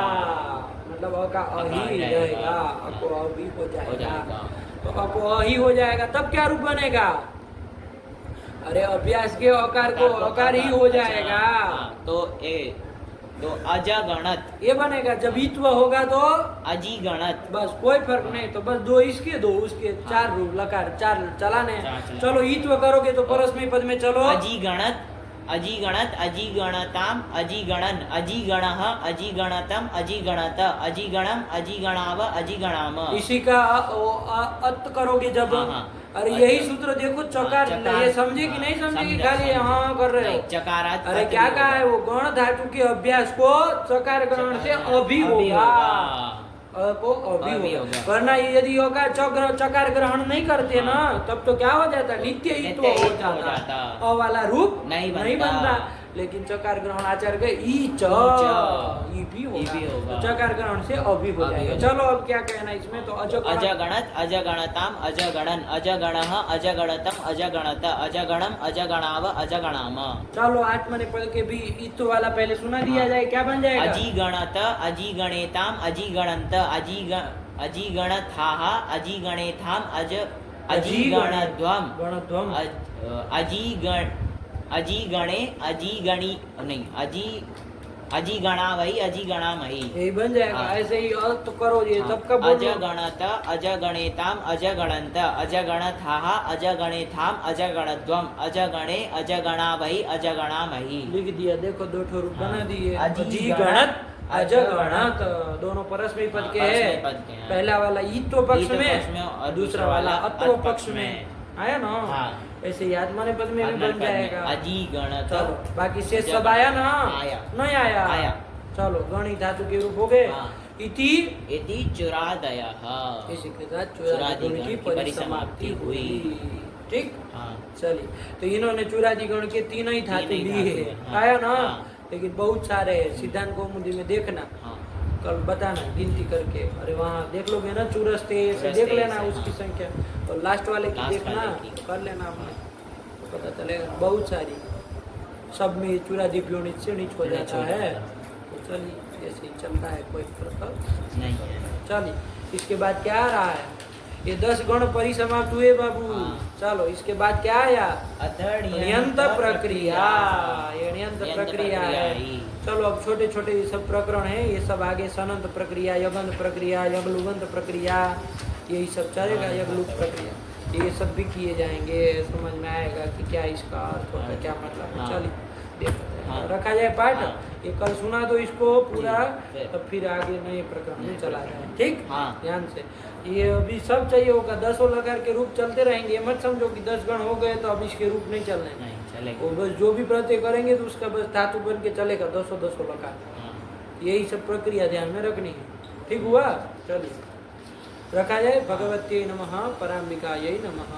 मतलब अ का अ ही रहेगा, अको अ भी हो जाएगा। तो अको अ ही हो जाएगा, तब क्या रूप बनेगा? अरे अभ्यास के अकार को अकार ही हो जाएगा। तो ए तो अजगणत ये बनेगा। जब ईत्व होगा तो अजीगणत, बस कोई फर्क नहीं। तो बस दो इसके दो उसके, चार रूप लकार चार चलाने। चार चलाने। चलो ईत्व करोगे तो परस्मै पद में चलो अजीगणत अजिगणत अजिगणताम अजिगणन अजिगणः अजिगणतम अजिगणत अजिगणम अजिगणाव अजिगणाम। इसी का अत करोगे जब। हाँ, हाँ। अरे यही सूत्र देखो चकार, चकार, ये समझे कि नहीं समझे कि समझा, खाली समझा। हाँ कर रहे हो। नहीं, चकारात अरे पत क्या भी कहा होगा। है वो, गण धातु के अभ्यास को चकार ग्रहण से अभी होगा। को अभी अभी होगा, होगा। वरना यदि होगा चकार ग्रहण नहीं करते ना, तब तो क्या हो जाता, नित्य ही तो नित्य हो ही हो जाता, जाता। अ वाला रूप नहीं नहीं बनता। बनता। लेकिन चकार ग्रहण आचार्य के ई च ई भी होगा, तो चकार ग्रहण से अभी हो अभी जाएगा। हो चलो अब क्या कहना है इसमें, तो अजगणत अजगणताम अजगणन अजगणः अजगणतम अजगणत अजगणम अजगणाव अजगणाम। चलो आत्मनेपद के भी इत वाला पहले सुना दिया जाए, क्या बन जाएगा। अजिगणत अजिगणेताम अजिगणन्त अजिगणथाः अजिगणेथाम अजिगणध्वम गणध्वम अजिगणे अजिगणी नहीं अजिगणावही अजिगणामही, यही बन जाएगा। हाँ। ऐसे ही अर्थ करो, ये सबका बोलो। अजगणत अजगणेताम अजगणन्त अजगणथाः अजगणेथाम अजगणध्वम अजगणे अजगणावही अजगणामही। लिख दिया, देखो दो ठो रूप बना दिए। अजिगणत, अजगणत दोनों परस्मय पद के परस्मय हैं। पद के हैं। पहला वाला ईत्व पक्ष ईत्व पक्ष में और दूसरा वाला अत्व पक्ष में आया ना। हाँ। ऐसे ही आत्मनेपद पद में भी बन जाएगा। अजिगणत। चलो बाकी शेष सब आया ना, आया। नहीं आया, आया। चलो गणित धातु के रूप हो गए। हाँ। इति इति चुरादयः, इसी के साथ चुरादि गण की परिसमाप्ति हुई। ठीक, हाँ। चलिए, तो इन्होंने चुरादि गण के तीनों ही धातु तीन ही लिए धातु है, हैं, आया ना। हाँ। लेकिन बहुत सारे हैं, सिद्धांत कौमुदी में देखना, हाँ। कल बताना गिनती करके। अरे वहाँ देख लोगे ना चुरस्ते से, चुरस्ते देख लेना से, उसकी हाँ। संख्या, और लास्ट वाले की लास्ट देखना, वाले की। तो कर लेना आपने, तो पता चलेगा। बहुत सारी, सब में चुरादि व्योनित से नीच हो जाता हो है। जाता। तो चलिए ऐसे ही चलता है, कोई फर्क नहीं है। चलिए, इसके बाद क्या आ रहा है, ये 10 गण परिसमाप्त हुए बाबू। हाँ। चलो इसके बाद क्या आया, अतर्ण्यंत ण्यंत प्रक्रिया, ये ण्यंत ण्यंत प्रक्रिया प्रक्रिया है। ही। चलो अब छोटे छोटे ये सब प्रकरण है, ये सब आगे सनंत प्रक्रिया, यगंत प्रक्रिया, यगलुगंत प्रक्रिया, यही सब चलेगा। यगलुक प्रक्रिया ये सब भी किए जाएंगे, समझ में आएगा कि क्या इसका अर्थ होता है, क्या मतलब है। हाँ। चलिए देखते हैं, हाँ। रखा जाए पाठ। हाँ। ये कल सुना दो इसको पूरा, जी, तब फिर आगे नए प्रकरण में चला जाए। ठीक, हाँ। ध्यान से। ये अभी सब चाहिए होगा, 10 लगा के रूप चलते रहेंगे। मत समझो कि 10 गण हो गए तो अब इसके रूप नहीं चलने, नहीं चलेगा। वो बस जो भी प्रत्यय करेंगे तो उसका बस धातु बन के चलेगा, 200 लगा। हाँ। यही सब प्रक्रिया ध्यान में रखनी है। ठीक हुआ, चलिए रखा जाए। भगवत्यै नमः, पराम्बिकायै नमः।